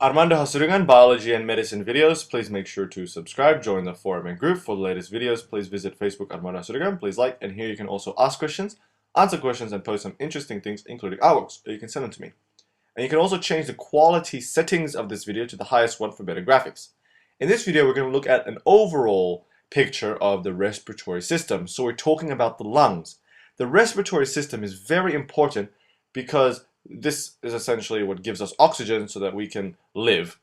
Armando Hasurungan, Biology and Medicine videos. Please make sure to subscribe, join the forum and group for the latest videos. Please visit Facebook Armando Hasurungan. Please like, and here you can also ask questions, answer questions, and post some interesting things, including artworks, or you can send them to me. And you can also change the quality settings of this video to the highest one for better graphics. In this video, we're going to look at an overall picture of the respiratory system. So we're talking about the lungs. The respiratory system is very important because this is essentially what gives us oxygen so that we can live.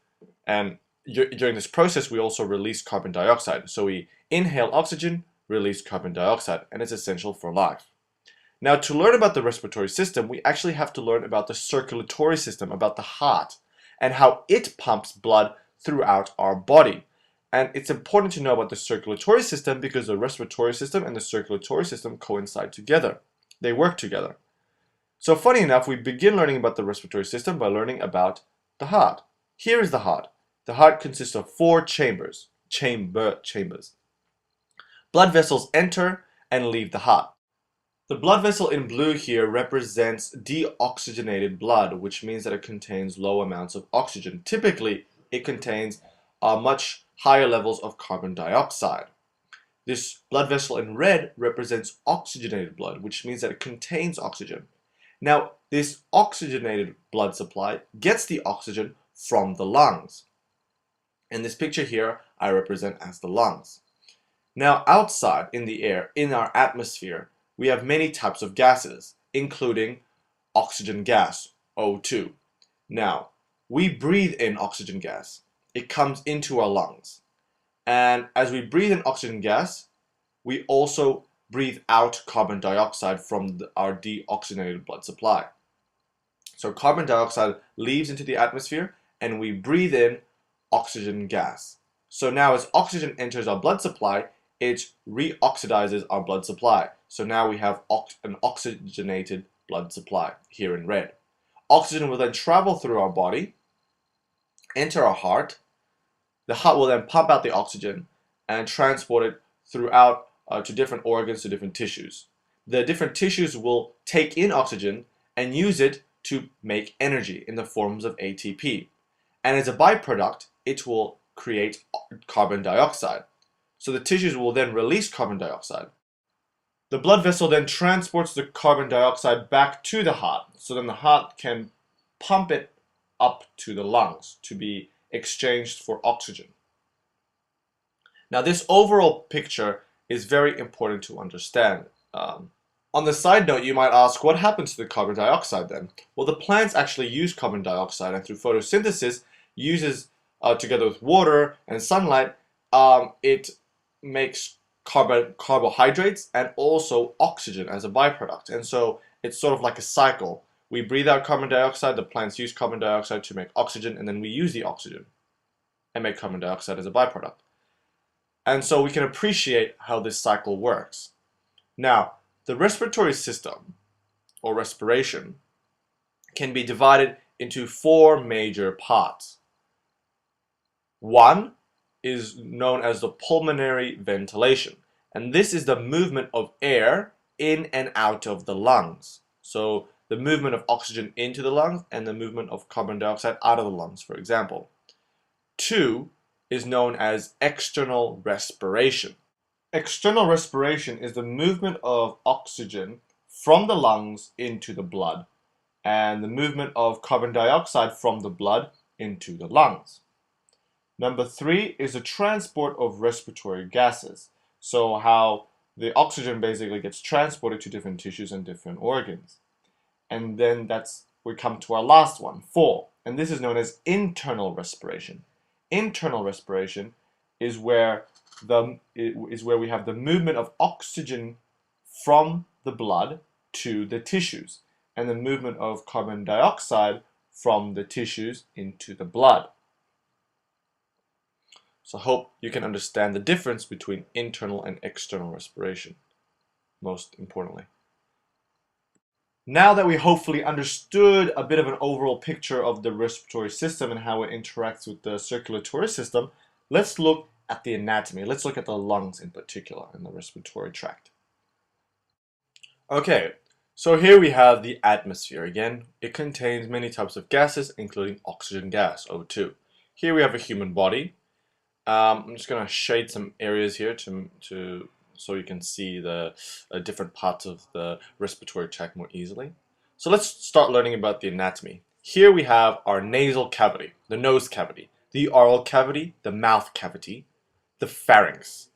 And during this process, we also release carbon dioxide. So we inhale oxygen, release carbon dioxide, and it's essential for life. Now, to learn about the respiratory system, we actually have to learn about the circulatory system, about the heart, and how it pumps blood throughout our body. And it's important to know about the circulatory system because the respiratory system and the circulatory system coincide together. They work together. So funny enough, we begin learning about the respiratory system by learning about the heart. Here is the heart. The heart consists of 4 chambers. Chambers. Blood vessels enter and leave the heart. The blood vessel in blue here represents deoxygenated blood, which means that it contains low amounts of oxygen. Typically, it contains much higher levels of carbon dioxide. This blood vessel in red represents oxygenated blood, which means that it contains oxygen. Now, this oxygenated blood supply gets the oxygen from the lungs. In this picture here, I represent as the lungs. Now, outside in the air, in our atmosphere, we have many types of gases, including oxygen gas, O2. Now, we breathe in oxygen gas. It comes into our lungs. And as we breathe in oxygen gas, we also breathe out carbon dioxide from our deoxygenated blood supply. So carbon dioxide leaves into the atmosphere and we breathe in oxygen gas. So now as oxygen enters our blood supply, it reoxidizes our blood supply. So now we have an oxygenated blood supply here in red. Oxygen will then travel through our body, enter our heart. The heart will then pump out the oxygen and transport it throughout to different organs, to different tissues. The different tissues will take in oxygen and use it to make energy in the forms of ATP. And as a byproduct, it will create carbon dioxide. So the tissues will then release carbon dioxide. The blood vessel then transports the carbon dioxide back to the heart. So then the heart can pump it up to the lungs to be exchanged for oxygen. Now this overall picture is very important to understand. On the side note, you might ask, what happens to the carbon dioxide then? Well, the plants actually use carbon dioxide, and through photosynthesis, uses together with water and sunlight, it makes carbohydrates and also oxygen as a byproduct. And so it's sort of like a cycle. We breathe out carbon dioxide, the plants use carbon dioxide to make oxygen, and then we use the oxygen and make carbon dioxide as a byproduct. And so we can appreciate how this cycle works. Now, the respiratory system, or respiration, can be divided into 4 major parts. One is known as the pulmonary ventilation, and this is the movement of air in and out of the lungs. So the movement of oxygen into the lungs and the movement of carbon dioxide out of the lungs, for example. 2 is known as external respiration. External respiration is the movement of oxygen from the lungs into the blood and the movement of carbon dioxide from the blood into the lungs. Number 3 is the transport of respiratory gases. So how the oxygen basically gets transported to different tissues and different organs. And then we come to our last one, 4, and this is known as internal respiration. Internal respiration is where we have the movement of oxygen from the blood to the tissues and the movement of carbon dioxide from the tissues into the blood. So I hope you can understand the difference between internal and external respiration, most importantly. Now that we hopefully understood a bit of an overall picture of the respiratory system and how it interacts with the circulatory system, let's look at the anatomy. Let's look at the lungs in particular and the respiratory tract. Okay, So here we have the atmosphere again. It contains many types of gases, including oxygen gas, O2. Here we have a human body. I'm just going to shade some areas here so you can see the different parts of the respiratory tract more easily. So let's start learning about the anatomy. Here we have our nasal cavity, the nose cavity, the oral cavity, the mouth cavity, the pharynx.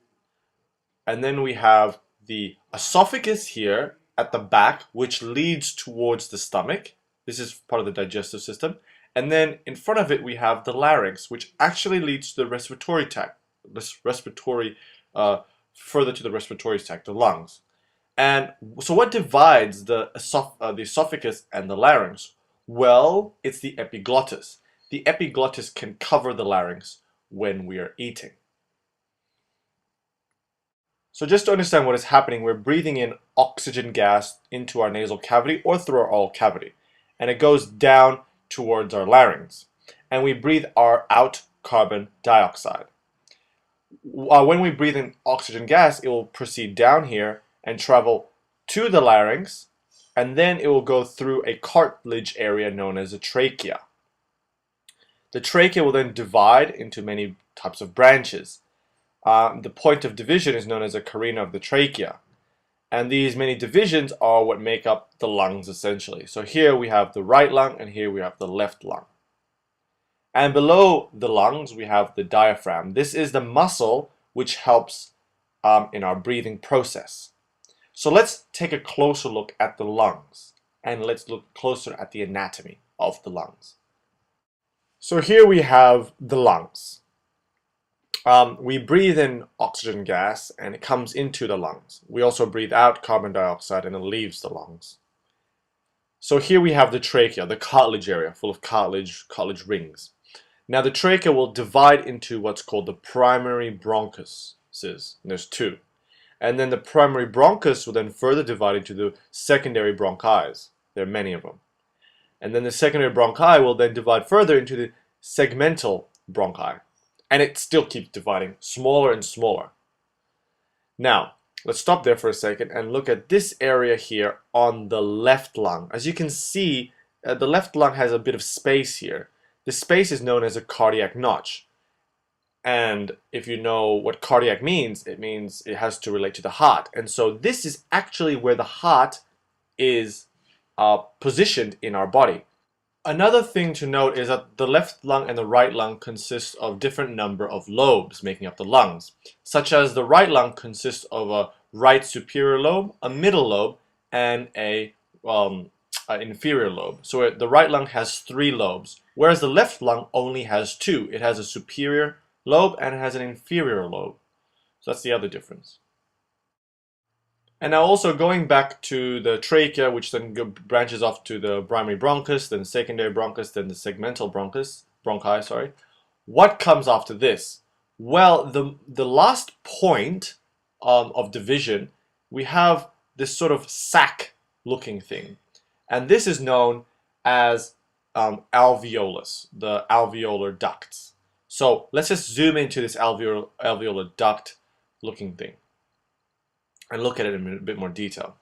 And then we have the esophagus here at the back, which leads towards the stomach. This is part of the digestive system. And then in front of it, we have the larynx, which actually leads to the respiratory tract, further to the respiratory tract, the lungs. And so what divides the esophagus and the larynx? Well, it's the epiglottis. The epiglottis can cover the larynx when we are eating. So just to understand what is happening, we're breathing in oxygen gas into our nasal cavity or through our oral cavity. And it goes down towards our larynx. And we breathe out carbon dioxide. When we breathe in oxygen gas, it will proceed down here and travel to the larynx, and then it will go through a cartilage area known as a trachea. The trachea will then divide into many types of branches. The point of division is known as a carina of the trachea. And these many divisions are what make up the lungs essentially. So here we have the right lung and here we have the left lung. And below the lungs we have the diaphragm. This is the muscle which helps in our breathing process. So let's take a closer look at the lungs and let's look closer at the anatomy of the lungs. So here we have the lungs. We breathe in oxygen gas and it comes into the lungs. We also breathe out carbon dioxide and it leaves the lungs. So here we have the trachea, the cartilage area full of cartilage rings. Now the trachea will divide into what's called the primary bronchuses. There's two. And then the primary bronchus will then further divide into the secondary bronchi. There are many of them. And then the secondary bronchi will then divide further into the segmental bronchi. And it still keeps dividing, smaller and smaller. Now, let's stop there for a second and look at this area here on the left lung. As you can see, the left lung has a bit of space here. The space is known as a cardiac notch. And if you know what cardiac means, it means it has to relate to the heart. And so this is actually where the heart is positioned in our body. Another thing to note is that the left lung and the right lung consist of different number of lobes making up the lungs, such as the right lung consists of a right superior lobe, a middle lobe, and an inferior lobe. So the right lung has 3 lobes, whereas the left lung only has 2. It has a superior lobe and it has an inferior lobe. So that's the other difference. And now also going back to the trachea, which then branches off to the primary bronchus, then secondary bronchus, then the segmental bronchi. What comes after this? Well, the last point of division, we have this sort of sac-looking thing. And this is known as alveolus, the alveolar ducts. So let's just zoom into this alveolar duct looking thing and look at it in a bit more detail.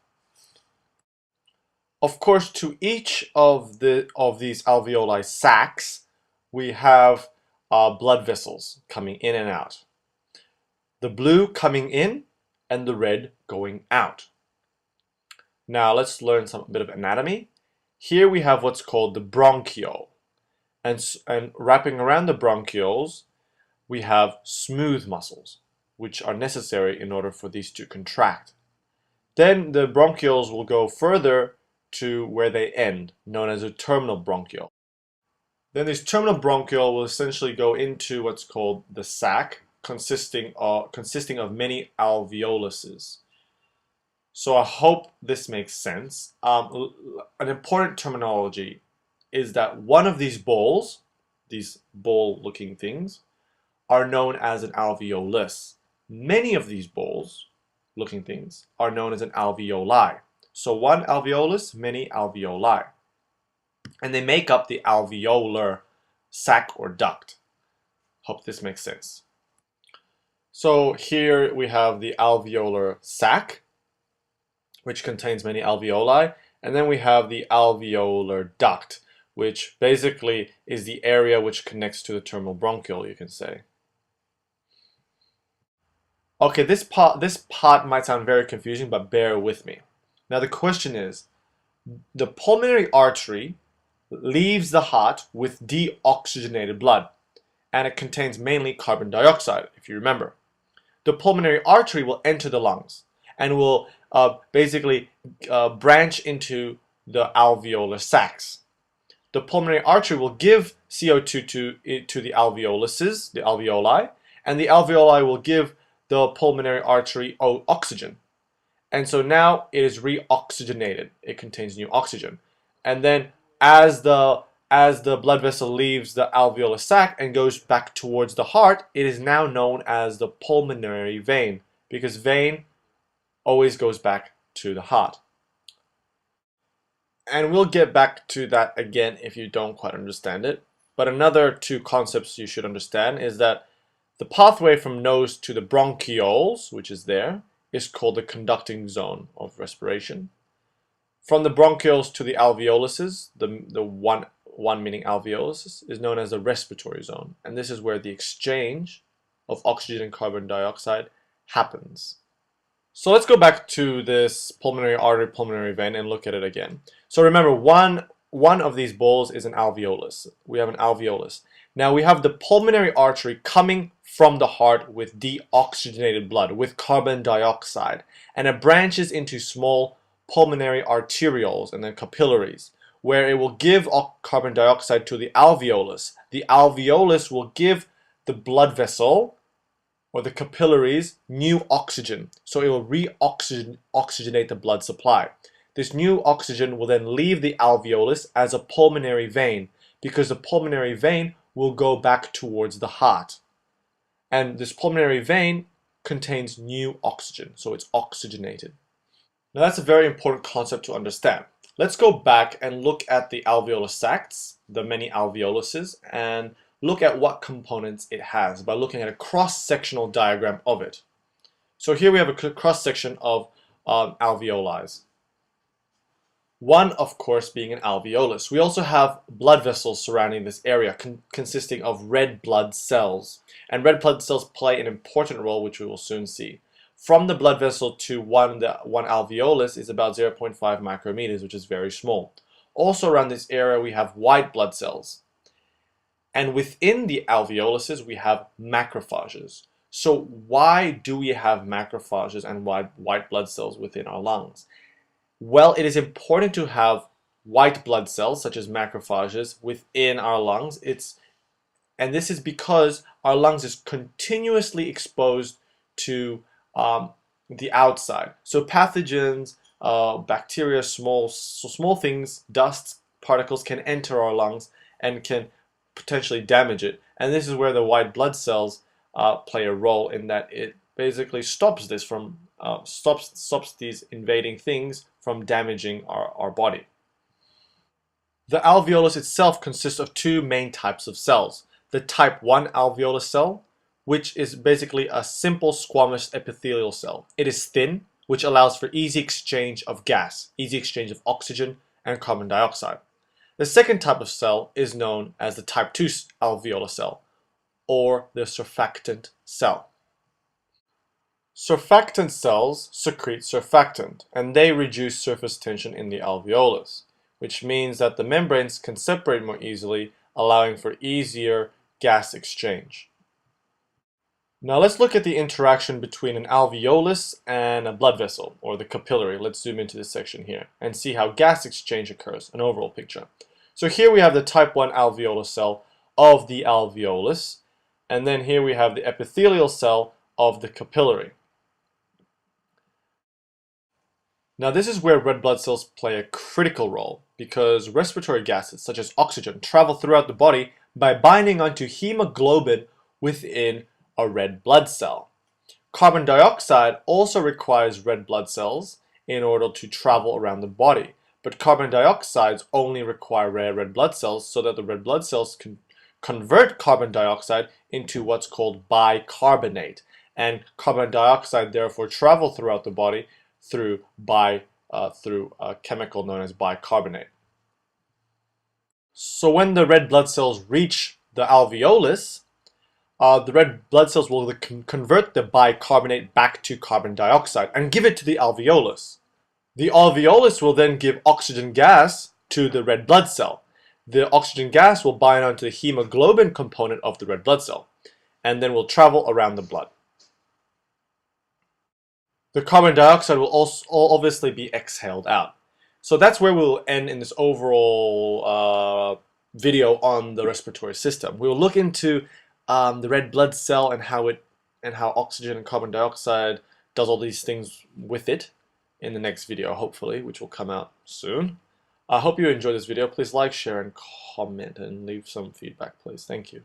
Of course, to each of these alveoli sacs, we have blood vessels coming in and out. The blue coming in and the red going out. Now let's learn a bit of anatomy. Here we have what's called the bronchiole. And wrapping around the bronchioles, we have smooth muscles, which are necessary in order for these to contract. Then the bronchioles will go further to where they end, known as a terminal bronchiole. Then this terminal bronchiole will essentially go into what's called the sac, consisting of many alveoluses. So I hope this makes sense. An important terminology is that one of these balls, these ball-looking things, are known as an alveolus. Many of these balls-looking things are known as an alveoli. So one alveolus, many alveoli. And they make up the alveolar sac or duct. Hope this makes sense. So here we have the alveolar sac, which contains many alveoli, And then we have the alveolar duct, which basically is the area which connects to the terminal bronchiole, you can say. Okay, this part might sound very confusing, but bear with me. Now the question is, the pulmonary artery leaves the heart with deoxygenated blood, and it contains mainly carbon dioxide, if you remember. The pulmonary artery will enter the lungs and will basically branch into the alveolar sacs. The pulmonary artery will give CO2 to the alveoluses, the alveoli, and the alveoli will give the pulmonary artery oxygen. And so now it is reoxygenated. It contains new oxygen. And then as the blood vessel leaves the alveolar sac and goes back towards the heart, it is now known as the pulmonary vein, because vein always goes back to the heart. And we'll get back to that again if you don't quite understand it. But another two concepts you should understand is that the pathway from nose to the bronchioles, which is there, is called the conducting zone of respiration. From the bronchioles to the alveoluses, the one meaning alveolus, is known as the respiratory zone. And this is where the exchange of oxygen and carbon dioxide happens. So let's go back to this pulmonary artery, pulmonary vein, and look at it again. So remember, one of these balls is an alveolus. We have an alveolus. Now we have the pulmonary artery coming from the heart with deoxygenated blood, with carbon dioxide, and it branches into small pulmonary arterioles and then capillaries, where it will give carbon dioxide to the alveolus. The alveolus will give the blood vessel or the capillaries new oxygen, so it will re-oxygenate the blood supply. This new oxygen will then leave the alveolus as a pulmonary vein, because the pulmonary vein will go back towards the heart. And this pulmonary vein contains new oxygen, so it's oxygenated. Now that's a very important concept to understand. Let's go back and look at the alveolar sacs, the many alveoluses, and look at what components it has by looking at a cross-sectional diagram of it. So here we have a cross-section of alveoli. One, of course, being an alveolus. We also have blood vessels surrounding this area, consisting of red blood cells. And red blood cells play an important role, which we will soon see. From the blood vessel to one alveolus is about 0.5 micrometers, which is very small. Also around this area, we have white blood cells. And within the alveoluses, we have macrophages. So why do we have macrophages and white blood cells within our lungs? Well, it is important to have white blood cells, such as macrophages, within our lungs. And this is because our lungs is continuously exposed to the outside. So pathogens, bacteria, small things, dust particles can enter our lungs and can potentially damage it. And this is where the white blood cells play a role, in that it basically stops this from stops these invading things from damaging our body. The alveolus itself consists of two main types of cells. The type 1 alveolus cell, which is basically a simple squamous epithelial cell. It is thin, which allows for easy exchange of gas, easy exchange of oxygen and carbon dioxide. The second type of cell is known as the type 2 alveolar cell, or the surfactant cell. Surfactant cells secrete surfactant, and they reduce surface tension in the alveolus, which means that the membranes can separate more easily, allowing for easier gas exchange. Now let's look at the interaction between an alveolus and a blood vessel, or the capillary. Let's zoom into this section here and see how gas exchange occurs, an overall picture. So here we have the type 1 alveolar cell of the alveolus, and then here we have the epithelial cell of the capillary. Now this is where red blood cells play a critical role, because respiratory gases such as oxygen travel throughout the body by binding onto hemoglobin within a red blood cell. Carbon dioxide also requires red blood cells in order to travel around the body, but carbon dioxides only require red blood cells so that the red blood cells can convert carbon dioxide into what's called bicarbonate, and carbon dioxide therefore travel throughout the body through through a chemical known as bicarbonate. So when the red blood cells reach the alveolus, the red blood cells will convert the bicarbonate back to carbon dioxide and give it to the alveolus. The alveolus will then give oxygen gas to the red blood cell. The oxygen gas will bind onto the hemoglobin component of the red blood cell and then will travel around the blood. The carbon dioxide will also obviously be exhaled out. So that's where we'll end in this overall video on the respiratory system. We'll look into the red blood cell and how oxygen and carbon dioxide does all these things with it in the next video, hopefully, which will come out soon. I hope you enjoyed this video. Please like, share, and comment, and leave some feedback, please. Thank you.